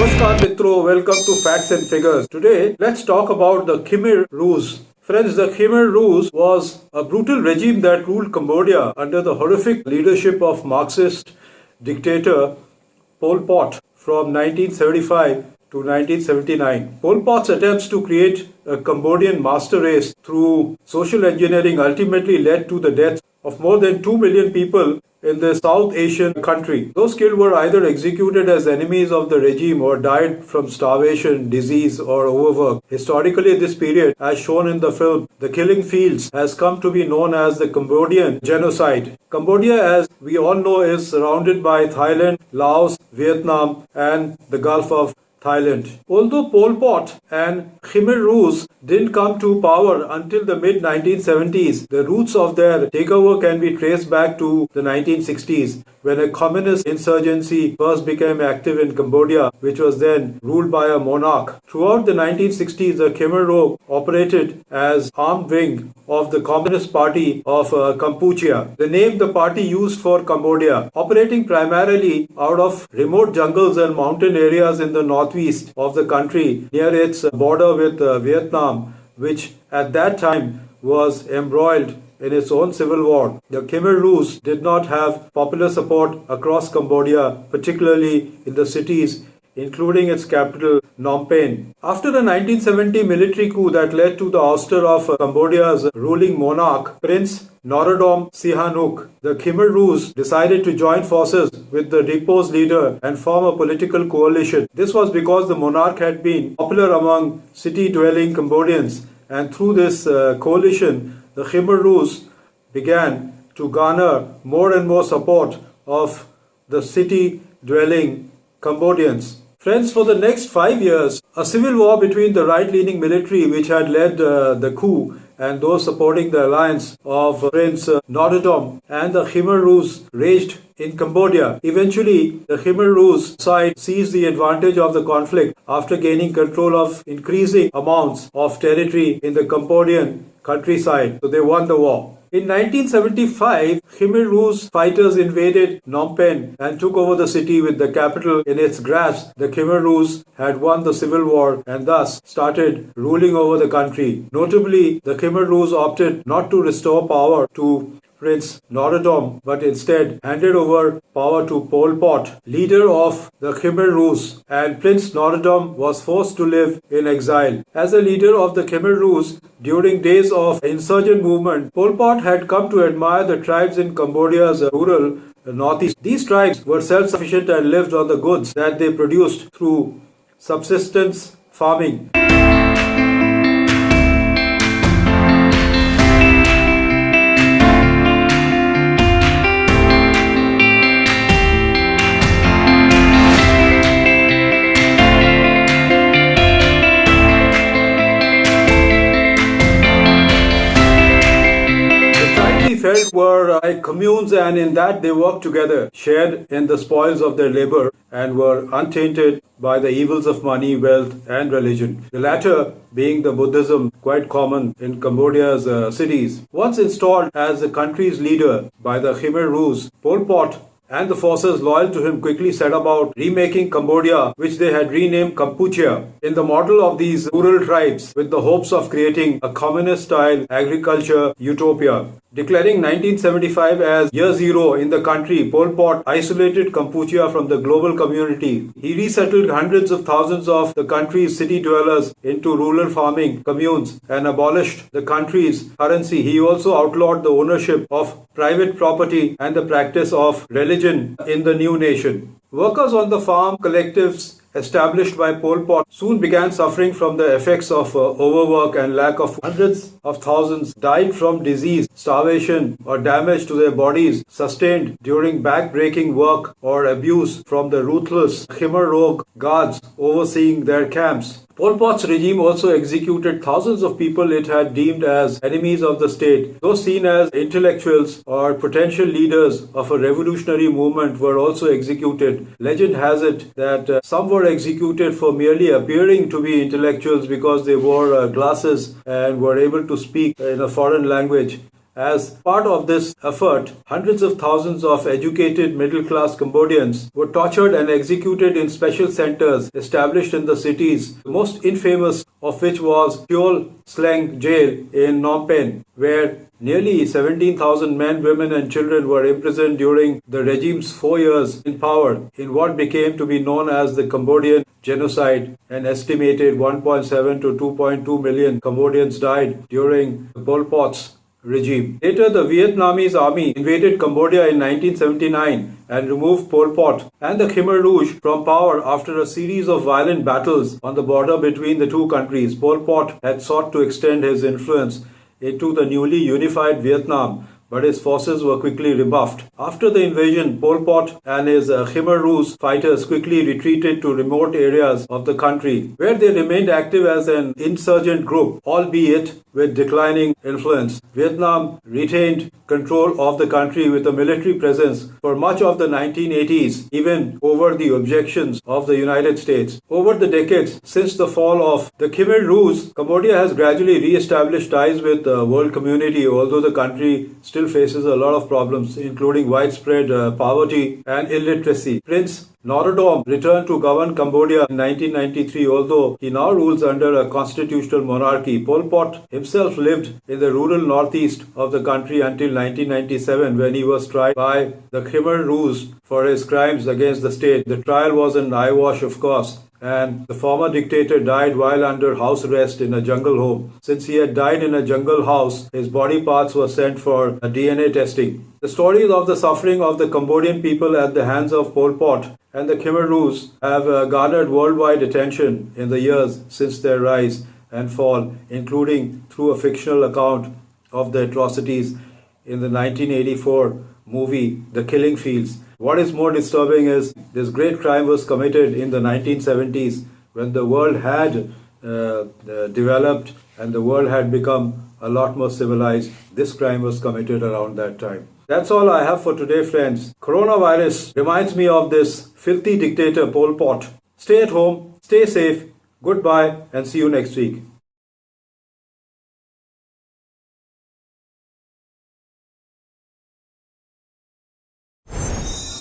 Namaskar Mitro, welcome to Facts and Figures. Today, let's talk about the Khmer Rouge. Friends, the Khmer Rouge was a brutal regime that ruled Cambodia under the horrific leadership of Marxist dictator Pol Pot from 1975 to 1979. Pol Pot's attempts to create a Cambodian master race through social engineering ultimately led to the deaths of more than 2 million people in the South Asian country. Those killed were either executed as enemies of the regime or died from starvation, disease, or overwork. Historically, this period, as shown in the film The Killing Fields, has come to be known as the Cambodian Genocide. Cambodia, as we all know, is surrounded by Thailand, Laos, Vietnam, and the Gulf of Thailand. Although Pol Pot and Khmer Rouge didn't come to power until the mid-1970s, the roots of their takeover can be traced back to the 1960s, when a communist insurgency first became active in Cambodia, which was then ruled by a monarch. Throughout the 1960s, the Khmer Rouge operated as armed wing of the Communist Party of Kampuchea, the name the party used for Cambodia, operating primarily out of remote jungles and mountain areas in the northeast of the country near its border with Vietnam, which at that time was embroiled in its own civil war. The Khmer Rouge did not have popular support across Cambodia, particularly in the cities, including its capital, Phnom Penh. After the 1970 military coup that led to the ouster of Cambodia's ruling monarch, Prince Norodom Sihanouk, the Khmer Rouge decided to join forces with the deposed leader and form a political coalition. This was because the monarch had been popular among city-dwelling Cambodians, and through this coalition, the Khmer Rouge began to garner more and more support of the city-dwelling Cambodians. Friends, for the next 5 years, a civil war between the right-leaning military which had led the coup and those supporting the alliance of Prince Norodom and the Khmer Rouge raged in Cambodia. Eventually, the Khmer Rouge side seized the advantage of the conflict after gaining control of increasing amounts of territory in the Cambodian countryside. So they won the war. In 1975, Khmer Rouge fighters invaded Phnom Penh and took over the city with the capital in its grasp. The Khmer Rouge had won the civil war and thus started ruling over the country. Notably, the Khmer Rouge opted not to restore power to Prince Norodom, but instead handed over power to Pol Pot, leader of the Khmer Rouge, and Prince Norodom was forced to live in exile. As a leader of the Khmer Rouge during days of insurgent movement, Pol Pot had come to admire the tribes in Cambodia's rural northeast. These tribes were self-sufficient and lived on the goods that they produced through subsistence farming. Felt were like communes, and in that they worked together, shared in the spoils of their labor, and were untainted by the evils of money, wealth, and religion. The latter being the Buddhism quite common in Cambodia's cities. Once installed as the country's leader by the Khmer Rouge, Pol Pot and the forces loyal to him quickly set about remaking Cambodia, which they had renamed Kampuchea, in the model of these rural tribes with the hopes of creating a communist-style agriculture utopia. Declaring 1975 as year zero in the country, Pol Pot isolated Kampuchea from the global community. He resettled hundreds of thousands of the country's city dwellers into rural farming communes and abolished the country's currency. He also outlawed the ownership of private property and the practice of religion in the new nation. Workers on the farm collectives established by Pol Pot soon began suffering from the effects of overwork and lack of food. Hundreds of thousands died from disease, starvation, or damage to their bodies sustained during back-breaking work or abuse from the ruthless Khmer Rouge guards overseeing their camps. Pol Pot's regime also executed thousands of people it had deemed as enemies of the state. Those seen as intellectuals or potential leaders of a revolutionary movement were also executed. Legend has it that some were executed for merely appearing to be intellectuals because they wore glasses and were able to speak in a foreign language. As part of this effort, hundreds of thousands of educated middle-class Cambodians were tortured and executed in special centers established in the cities, the most infamous of which was Tuol Sleng Jail in Phnom Penh, where nearly 17,000 men, women and children were imprisoned during the regime's 4 years in power in what became to be known as the Cambodian genocide. An estimated 1.7 to 2.2 million Cambodians died during Pol Pot's regime. Later, the Vietnamese army invaded Cambodia in 1979 and removed Pol Pot and the Khmer Rouge from power after a series of violent battles on the border between the two countries. Pol Pot had sought to extend his influence into the newly unified Vietnam, but his forces were quickly rebuffed. After the invasion, Pol Pot and his Khmer Rouge fighters quickly retreated to remote areas of the country, where they remained active as an insurgent group, albeit with declining influence. Vietnam retained control of the country with a military presence for much of the 1980s, even over the objections of the United States. Over the decades since the fall of the Khmer Rouge, Cambodia has gradually re-established ties with the world community, although the country still faces a lot of problems, including widespread poverty and illiteracy. Prince Norodom returned to govern Cambodia in 1993, although he now rules under a constitutional monarchy. Pol Pot himself lived in the rural northeast of the country until 1997, when he was tried by the Khmer Rouge for his crimes against the state. The trial was an eyewash, of course, and the former dictator died while under house arrest in a jungle home. Since he had died in a jungle house, his body parts were sent for DNA testing. The stories of the suffering of the Cambodian people at the hands of Pol Pot and the Khmer Rouge have garnered worldwide attention in the years since their rise and fall, including through a fictional account of the atrocities in the 1984 movie The Killing Fields. What is more disturbing is this great crime was committed in the 1970s, when the world had developed and the world had become a lot more civilized. This crime was committed around that time. That's all I have for today, friends. Coronavirus reminds me of this filthy dictator Pol Pot. Stay at home, stay safe, goodbye, and see you next week.